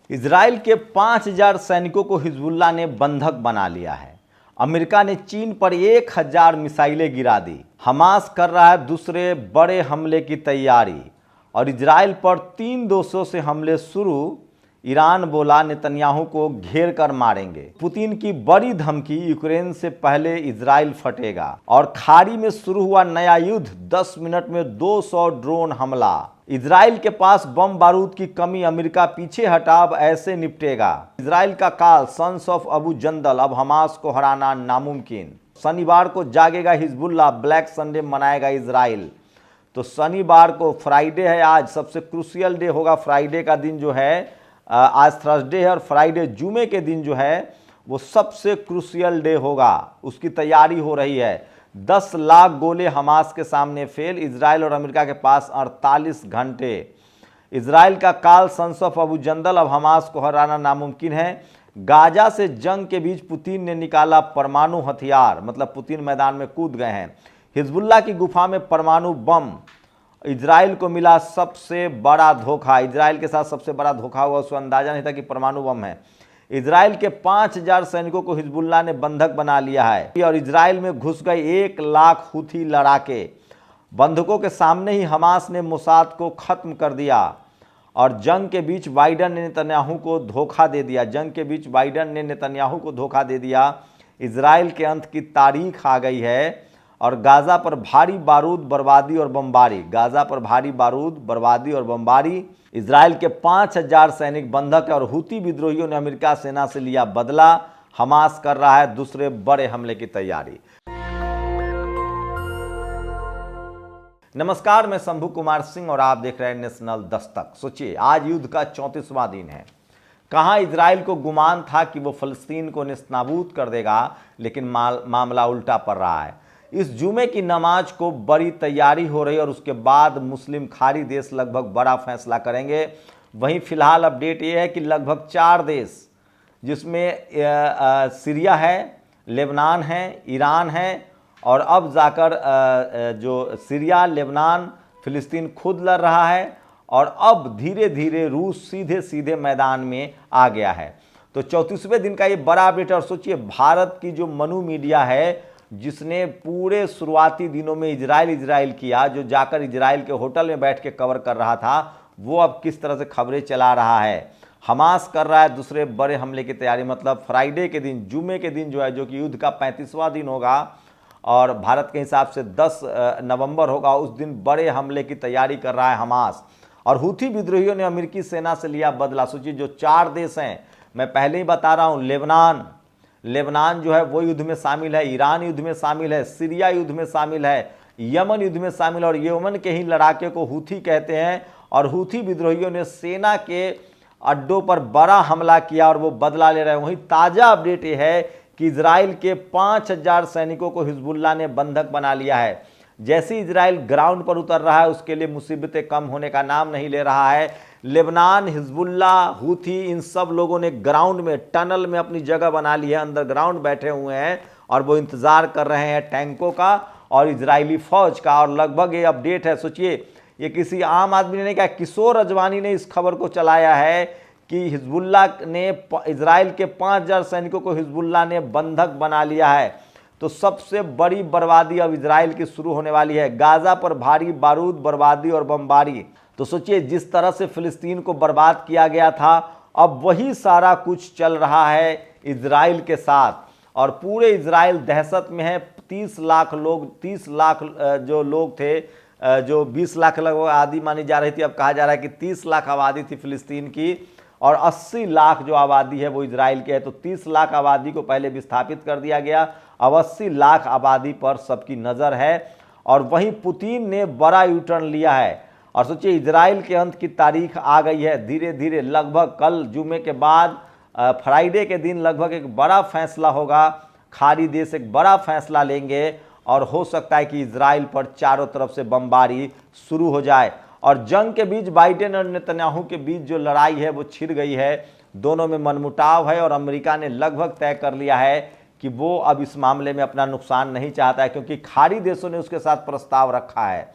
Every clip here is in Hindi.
इजराइल के 5,000 सैनिकों को हिजबुल्लाह ने बंधक बना लिया है। अमेरिका ने चीन पर 1,000 मिसाइलें गिरा दी। हमास कर रहा है दूसरे बड़े हमले की तैयारी और इजराइल पर 3 देशों से हमले शुरू। ईरान बोला नेतन्याहू को घेर कर मारेंगे। पुतिन की बड़ी धमकी, यूक्रेन से पहले इजराइल फटेगा। और खाड़ी में शुरू हुआ नया युद्ध, 10 मिनट में 200 ड्रोन हमला। इजराइल के पास बम बारूद की कमी, अमेरिका पीछे हटा, अब ऐसे निपटेगा। इजराइल का काल, सन्स ऑफ अबू जंदल, अब हमास को हराना नामुमकिन। शनिवार को जागेगा हिजबुल्लाह, ब्लैक संडे मनाएगा इजराइल। तो शनिवार को फ्राइडे है, आज सबसे क्रूशियल डे होगा। फ्राइडे का दिन जो है, आज थर्सडे है और फ्राइडे जुमे के दिन जो है वो सबसे क्रूशियल डे होगा। उसकी तैयारी हो रही है। 10 लाख गोले हमास के सामने फेल। इजराइल और अमेरिका के पास 48 घंटे। इजराइल का काल, सन्स ऑफ अबू जंदल, अब हमास को हराना नामुमकिन है। गाजा से जंग के बीच पुतिन ने निकाला परमाणु हथियार, मतलब पुतिन मैदान में कूद गए हैं। हिजबुल्लाह की गुफा में परमाणु बम, इजराइल को मिला सबसे बड़ा धोखा। इजराइल के साथ सबसे बड़ा धोखा हुआ, उसको अंदाजा नहीं था कि परमाणु बम है। इजराइल के 5,000 सैनिकों को हिजबुल्लाह ने बंधक बना लिया है और इजराइल में घुस गए 1 लाख हुथी लड़ाके। बंधकों के सामने ही हमास ने मोसाद को खत्म कर दिया और जंग के बीच बाइडन ने नेतन्याहू को धोखा दे दिया। जंग के बीच बाइडन ने नेतन्याहू को धोखा दे दिया। इजराइल के अंत की तारीख आ गई है और गाजा पर भारी बारूद, बर्बादी और बमबारी। गाजा पर भारी बारूद, बर्बादी और बमबारी। इजराइल के 5,000 सैनिक बंधक है और हुती विद्रोहियों ने अमेरिका सेना से लिया बदला। हमास कर रहा है दूसरे बड़े हमले की तैयारी। नमस्कार, मैं शंभू कुमार सिंह और आप देख रहे हैं नेशनल दस्तक। सोचिए, आज युद्ध का 34वां दिन है। कहाँ इजराइल को गुमान था कि वो फलस्तीन को नेस्तनाबूद कर देगा, लेकिन मामला उल्टा पड़ रहा है। इस जुमे की नमाज को बड़ी तैयारी हो रही है और उसके बाद मुस्लिम खाड़ी देश लगभग बड़ा फैसला करेंगे। वहीं फिलहाल अपडेट ये है कि लगभग 4 देश, जिसमें सीरिया है, लेबनान है, ईरान है और अब जाकर जो सीरिया, लेबनान, फिलिस्तीन खुद लड़ रहा है और अब धीरे धीरे रूस सीधे सीधे मैदान में आ गया है। तो 34वें दिन का ये बड़ा अपडेट। और सोचिए, भारत की जो मनु मीडिया है, जिसने पूरे शुरुआती दिनों में इजराइल किया, जो जाकर इजराइल के होटल में बैठ के कवर कर रहा था, वो अब किस तरह से खबरें चला रहा है। हमास कर रहा है दूसरे बड़े हमले की तैयारी, मतलब फ्राइडे के दिन, जुमे के दिन जो है, जो कि युद्ध का 35वां दिन होगा और भारत के हिसाब से 10 नवंबर होगा, उस दिन बड़े हमले की तैयारी कर रहा है हमास। और हुथी विद्रोहियों ने अमेरिकी सेना से लिया बदला। सोचिए, जो 4 देश हैं, मैं पहले ही बता रहा हूँ, लेबनान जो है वो युद्ध में शामिल है, ईरान युद्ध में शामिल है, सीरिया युद्ध में शामिल है, यमन युद्ध में शामिल है और यमन के ही लड़ाके को हुथी कहते हैं। और हुथी विद्रोहियों ने सेना के अड्डों पर बड़ा हमला किया और वो बदला ले रहे हैं। वहीं ताज़ा अपडेट ये है कि इजराइल के 5,000 सैनिकों को हिजबुल्लाह ने बंधक बना लिया है। जैसे इजराइल ग्राउंड पर उतर रहा है, उसके लिए मुसीबतें कम होने का नाम नहीं ले रहा है। लेबनान, हिजबुल्लाह, हुथी, इन सब लोगों ने ग्राउंड में, टनल में अपनी जगह बना ली है, अंडरग्राउंड बैठे हुए हैं और वो इंतजार कर रहे हैं टैंकों का और इजरायली फौज का। और लगभग ये अपडेट है, सोचिए, ये किसी आम आदमी ने नहीं कहा, किशोर रजवानी ने इस खबर को चलाया है कि हिजबुल्लाह ने, इजराइल के 5,000 सैनिकों को हिजबुल्लाह ने बंधक बना लिया है। तो सबसे बड़ी बर्बादी अब इजराइल की शुरू होने वाली है। गाजा पर भारी बारूद, बर्बादी और बमबारी। तो सोचिए, जिस तरह से फिलिस्तीन को बर्बाद किया गया था, अब वही सारा कुछ चल रहा है इजराइल के साथ और पूरे इजराइल दहशत में है। 30 लाख लोग, 30 लाख जो लोग थे, जो 20 लाख लगभग आबादी मानी जा रही थी, अब कहा जा रहा है कि 30 लाख आबादी थी फिलिस्तीन की और 80 लाख जो आबादी है वो इजराइल की है। तो 30 लाख आबादी को पहले विस्थापित कर दिया गया, अब 80 लाख आबादी पर सबकी नज़र है। और वहीं पुतिन ने बड़ा यूटर्न लिया है और सोचिए, इजराइल के अंत की तारीख आ गई है धीरे धीरे। लगभग कल जुमे के बाद फ्राइडे के दिन लगभग एक बड़ा फैसला होगा। खाड़ी देश एक बड़ा फैसला लेंगे और हो सकता है कि इजराइल पर चारों तरफ से बमबारी शुरू हो जाए। और जंग के बीच बाइडेन और नेतन्याहू के बीच जो लड़ाई है वो छिड़ गई है। दोनों में मनमुटाव है और अमेरिका ने लगभग तय कर लिया है कि वो अब इस मामले में अपना नुकसान नहीं चाहता है, क्योंकि खाड़ी देशों ने उसके साथ प्रस्ताव रखा है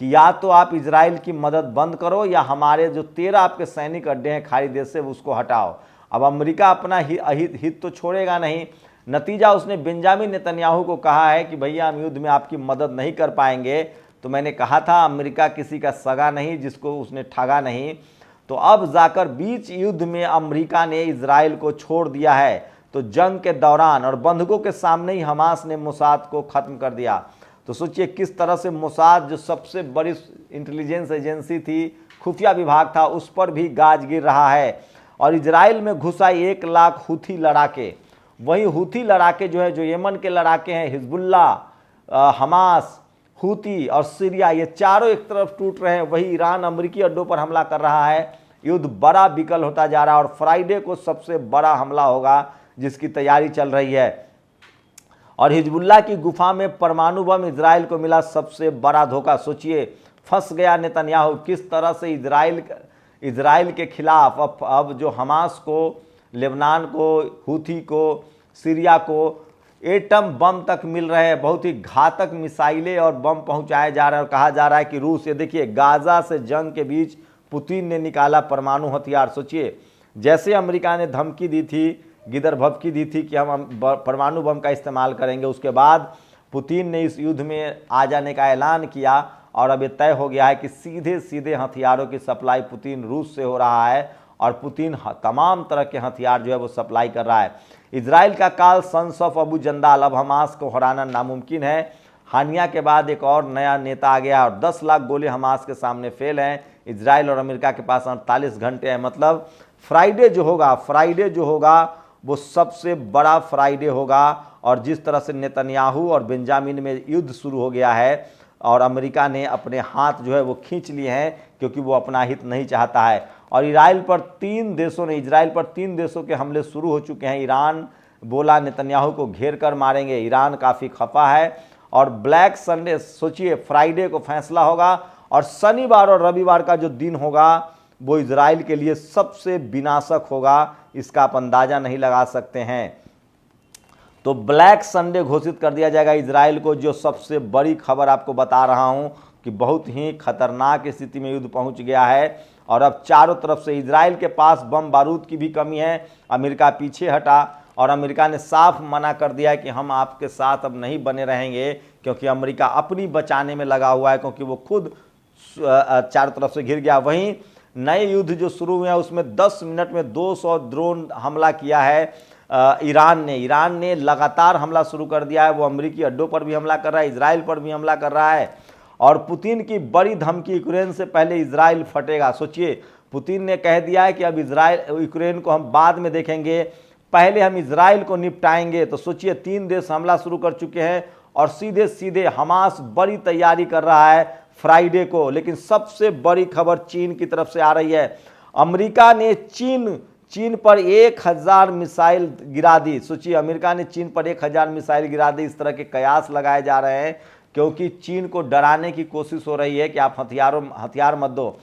कि या तो आप इजराइल की मदद बंद करो या हमारे जो 13 आपके सैनिक अड्डे हैं खाड़ी देश से उसको हटाओ। अब अमेरिका अपना हित तो छोड़ेगा नहीं। नतीजा उसने बेंजामिन नेतन्याहू को कहा है कि भैया हम युद्ध में आपकी मदद नहीं कर पाएंगे। तो मैंने कहा था अमेरिका किसी का सगा नहीं जिसको उसने ठगा नहीं। तो अब जाकर बीच युद्ध में अमेरिका ने इजराइल को छोड़ दिया है। तो जंग के दौरान और बंधकों के सामने ही हमास ने मोसाद को खत्म कर दिया। तो सोचिए किस तरह से मोसाद जो सबसे बड़ी इंटेलिजेंस एजेंसी थी, खुफिया विभाग था, उस पर भी गाज गिर रहा है। और इजराइल में घुसा 1 लाख हूथी लड़ाके, वही हूथी लड़ाके जो है, जो यमन के लड़ाके हैं, हिजबुल्ला, हमास, हूती और सीरिया, ये चारों एक तरफ टूट रहे हैं। वही ईरान अमेरिकी अड्डों पर हमला कर रहा है। युद्ध बड़ा विकल होता जा रहा है और फ्राइडे को सबसे बड़ा हमला होगा जिसकी तैयारी चल रही है। और हिजबुल्ला की गुफा में परमाणु बम इजराइल को मिला सबसे बड़ा धोखा। सोचिए फंस गया नेतन्याहू किस तरह से इजराइल के खिलाफ अब जो हमास को, लेबनान को, हूथी को, सीरिया को एटम बम तक मिल रहे हैं। बहुत ही घातक मिसाइलें और बम पहुंचाए जा रहे हैं और कहा जा रहा है कि रूस, ये देखिए गाजा से जंग के बीच पुतिन ने निकाला परमाणु हथियार। सोचिए जैसे अमेरिका ने धमकी दी थी, गिदर भभकी दी थी कि हम परमाणु बम का इस्तेमाल करेंगे, उसके बाद पुतिन ने इस युद्ध में आ जाने का ऐलान किया और अब ये तय हो गया है कि सीधे सीधे हथियारों की सप्लाई पुतिन रूस से हो रहा है और पुतिन तमाम तरह के हथियार जो है वो सप्लाई कर रहा है। इजराइल का काल सन्स ऑफ अबू जंदाल, अब हमास को हराना नामुमकिन है। हानिया के बाद एक और नया नेता आ गया और 10 लाख गोले हमास के सामने फेल हैं। इजराइल और अमेरिका के पास 48 घंटे हैं। मतलब फ्राइडे जो होगा वो सबसे बड़ा फ्राइडे होगा। और जिस तरह से नेतन्याहू और बेंजामिन में युद्ध शुरू हो गया है और अमेरिका ने अपने हाथ जो है वो खींच लिए हैं क्योंकि वो अपना हित नहीं चाहता है। और इजराइल पर 3 देशों के हमले शुरू हो चुके हैं। ईरान बोला नेतन्याहू को घेर कर मारेंगे। ईरान काफ़ी खफा है। और ब्लैक संडे, सोचिए फ्राइडे को फैसला होगा और शनिवार और रविवार का जो दिन होगा वो इजराइल के लिए सबसे विनाशक होगा। इसका आप अंदाजा नहीं लगा सकते हैं। तो ब्लैक संडे घोषित कर दिया जाएगा इजराइल को। जो सबसे बड़ी खबर आपको बता रहा हूं कि बहुत ही खतरनाक स्थिति में युद्ध पहुंच गया है और अब चारों तरफ से इजराइल के पास बम बारूद की भी कमी है। अमेरिका पीछे हटा और अमेरिका ने साफ मना कर दिया है कि हम आपके साथ अब नहीं बने रहेंगे, क्योंकि अमेरिका अपनी बचाने में लगा हुआ है, क्योंकि वो खुद चारों तरफ से घिर गया। वहीं नए युद्ध जो शुरू हुए हैं उसमें 10 मिनट में 200 ड्रोन हमला किया है ईरान ने लगातार हमला शुरू कर दिया है। वो अमेरिकी अड्डों पर भी हमला कर रहा है, इजराइल पर भी हमला कर रहा है। और पुतिन की बड़ी धमकी, यूक्रेन से पहले इजराइल फटेगा। सोचिए पुतिन ने कह दिया है कि अब यूक्रेन को हम बाद में देखेंगे, पहले हम इजराइल को निपटाएंगे। तो सोचिए 3 देश हमला शुरू कर चुके हैं और सीधे सीधे हमास बड़ी तैयारी कर रहा है फ्राइडे को। लेकिन सबसे बड़ी खबर चीन की तरफ से आ रही है। अमेरिका ने चीन पर 1000 मिसाइल गिरा दी। सोचिए अमेरिका ने चीन पर 1000 मिसाइल गिरा दी। इस तरह के कयास लगाए जा रहे हैं क्योंकि चीन को डराने की कोशिश हो रही है कि आप हथियार मत दो।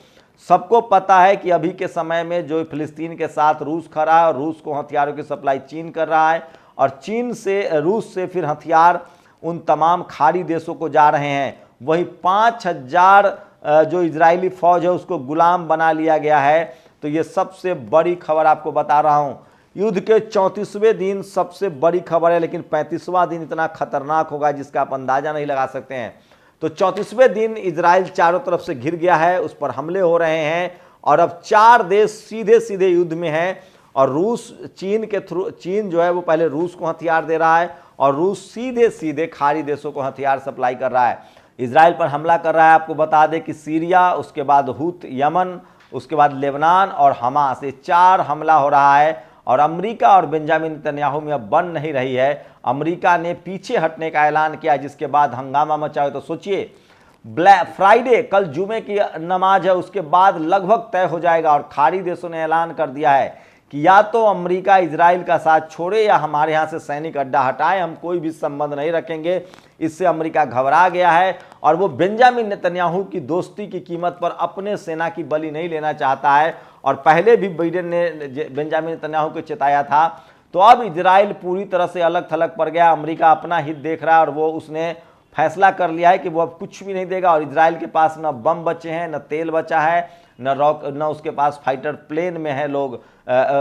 सबको पता है कि अभी के समय में जो फिलिस्तीन के साथ रूस खड़ा है और रूस को हथियारों की सप्लाई चीन कर रहा है और चीन से, रूस से फिर हथियार उन तमाम खाड़ी देशों को जा रहे हैं। वही 5000 जो इजरायली फौज है उसको गुलाम बना लिया गया है। तो ये सबसे बड़ी खबर आपको बता रहा हूं। युद्ध के 34वें दिन सबसे बड़ी खबर है, लेकिन 35वां दिन इतना खतरनाक होगा जिसका आप अंदाजा नहीं लगा सकते हैं। तो 34वें दिन इजराइल चारों तरफ से घिर गया है, उस पर हमले हो रहे हैं और अब 4 देश सीधे सीधे युद्ध में हैं। और रूस चीन जो है वो पहले रूस को हथियार दे रहा है और रूस सीधे सीधे खाड़ी देशों को हथियार सप्लाई कर रहा है। इजराइल पर हमला कर रहा है। आपको बता दें कि सीरिया, उसके बाद यमन, उसके बाद लेबनान और हमास, ये 4 हमला हो रहा है। और अमेरिका और बेंजामिन नेतन्याहू में अब बन नहीं रही है। अमेरिका ने पीछे हटने का ऐलान किया जिसके बाद हंगामा मचा है। तो सोचिए फ्राइडे, कल जुमे की नमाज है, उसके बाद लगभग तय हो जाएगा। और खाड़ी देशों ने ऐलान कर दिया है कि या तो अमेरिका इजराइल का साथ छोड़े या हमारे यहाँ से सैनिक अड्डा हटाए, हम कोई भी संबंध नहीं रखेंगे। इससे अमेरिका घबरा गया है और वो बेंजामिन नेतन्याहू की दोस्ती की कीमत पर अपने सेना की बलि नहीं लेना चाहता है। और पहले भी बाइडेन ने बेंजामिन नेतन्याहू को चेताया था। तो अब इजराइल पूरी तरह से अलग थलग पड़ गया। अमेरिका अपना हित देख रहा है और वो उसने फैसला कर लिया है कि वो अब कुछ भी नहीं देगा और इजराइल के पास न बम बचे हैं, न तेल बचा है, न उसके पास फाइटर प्लेन में है लोग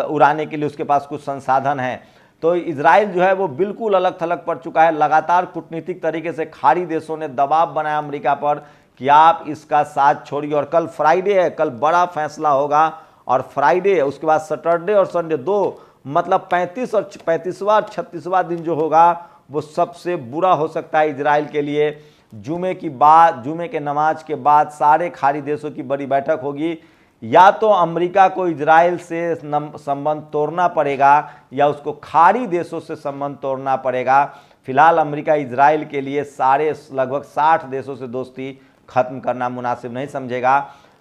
उड़ाने के लिए उसके पास कुछ संसाधन है। तो इजराइल जो है वो बिल्कुल अलग थलग पड़ चुका है। लगातार कूटनीतिक तरीके से खाड़ी देशों ने दबाव बनाया अमेरिका पर कि आप इसका साथ छोड़िए। और कल फ्राइडे है, कल बड़ा फैसला होगा और फ्राइडे उसके बाद सैटरडे और संडे दो, मतलब 35वां और 36वां दिन जो होगा वो सबसे बुरा हो सकता है इजराइल के लिए। जुमे के नमाज के बाद सारे खाड़ी देशों की बड़ी बैठक होगी। या तो अमेरिका को इजराइल से संबंध तोड़ना पड़ेगा या उसको खाड़ी देशों से संबंध तोड़ना पड़ेगा। फिलहाल अमेरिका इजराइल के लिए लगभग 60 देशों से दोस्ती खत्म करना मुनासिब नहीं समझेगा।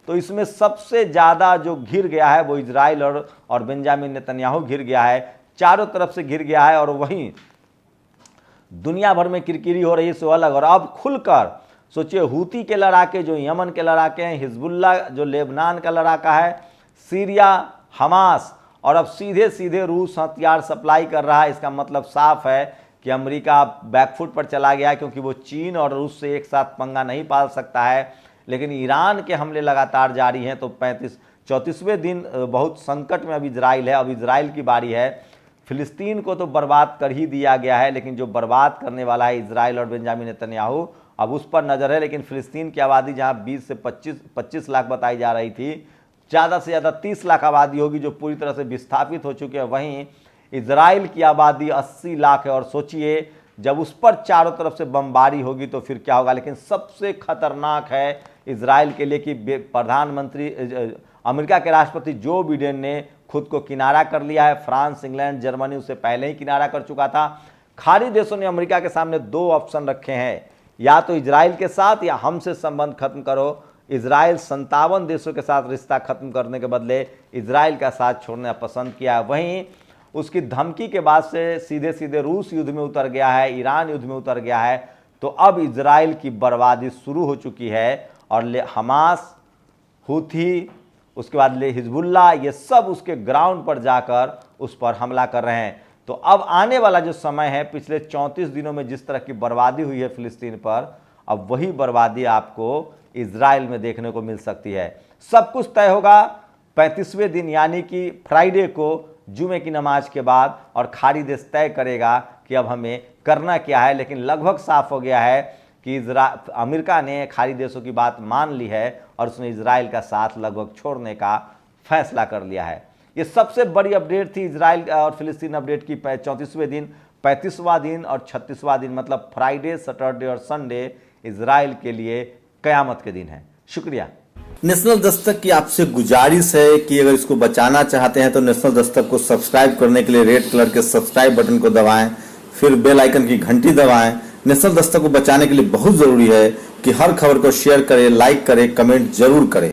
तो इसमें सबसे ज़्यादा जो घिर गया है वो इजराइल और बेंजामिन नेतन्याहू घिर गया है, चारों तरफ से घिर गया है। और वहीं दुनिया भर में किरकिरी हो रही है सो अलग। और अब खुलकर सोचिए, हूती के लड़ाके जो यमन के लड़ाके हैं, हिजबुल्ला जो लेबनान का लड़ाका है, सीरिया, हमास, और अब सीधे सीधे रूस हथियार सप्लाई कर रहा है। इसका मतलब साफ है कि अमेरिका बैकफुट पर चला गया है, क्योंकि वो चीन और रूस से एक साथ पंगा नहीं पाल सकता है। लेकिन ईरान के हमले लगातार जारी हैं। तो 34वें दिन बहुत संकट में अब इजराइल है। अब इजराइल की बारी है। फिलिस्तीन को तो बर्बाद कर ही दिया गया है, लेकिन जो बर्बाद करने वाला है इजराइल और बेंजामिन नेतन्याहू, अब उस पर नज़र है। लेकिन फिलिस्तीन की आबादी जहां 20 से 25 लाख बताई जा रही थी, ज़्यादा से ज़्यादा 30 लाख आबादी होगी जो पूरी तरह से विस्थापित हो चुके हैं। वहीं इजराइल की आबादी 80 लाख है। और सोचिए जब उस पर चारों तरफ से बमबारी होगी तो फिर क्या होगा। लेकिन सबसे खतरनाक है इजराइल के लिए कि प्रधानमंत्री अमेरिका के राष्ट्रपति जो बिडेन ने खुद को किनारा कर लिया है। फ्रांस, इंग्लैंड, जर्मनी उससे पहले ही किनारा कर चुका था। खाड़ी देशों ने अमेरिका के सामने 2 ऑप्शन रखे हैं, या तो इजराइल के साथ या हमसे संबंध खत्म करो। इजराइल 57 देशों के साथ रिश्ता खत्म करने के बदले इजराइल का साथ छोड़ना पसंद किया है। वहीं उसकी धमकी के बाद से सीधे सीधे रूस युद्ध में उतर गया है, ईरान युद्ध में उतर गया है। तो अब इजराइल की बर्बादी शुरू हो चुकी है। और हमास, हूथी, उसके बाद हिजबुल्ला, ये सब उसके ग्राउंड पर जाकर उस पर हमला कर रहे हैं। तो अब आने वाला जो समय है, पिछले 34 दिनों में जिस तरह की बर्बादी हुई है फिलिस्तीन पर, अब वही बर्बादी आपको इजराइल में देखने को मिल सकती है। सब कुछ तय होगा 35वें दिन यानी कि फ्राइडे को, जुमे की नमाज के बाद। और खाड़ी देश तय करेगा कि अब हमें करना क्या है। लेकिन लगभग साफ हो गया है कि अमेरिका ने खाड़ी देशों की बात मान ली है और उसने इजराइल का साथ लगभग छोड़ने का फैसला कर लिया है। ये सबसे बड़ी अपडेट थी इजराइल और फिलिस्तीन अपडेट की। 34वें दिन, 35वां दिन और 36वां दिन, मतलब फ्राइडे, सैटरडे और संडे इजराइल के लिए कयामत के दिन है। शुक्रिया। नेशनल दस्तक की आपसे गुजारिश है कि अगर इसको बचाना चाहते हैं तो नेशनल दस्तक को सब्सक्राइब करने के लिए रेड कलर के सब्सक्राइब बटन को दबाएं, फिर बेल आइकन की घंटी दबाएं। नेशनल दस्तक को बचाने के लिए बहुत जरूरी है कि हर खबर को शेयर करें, लाइक करें, कमेंट जरूर करें।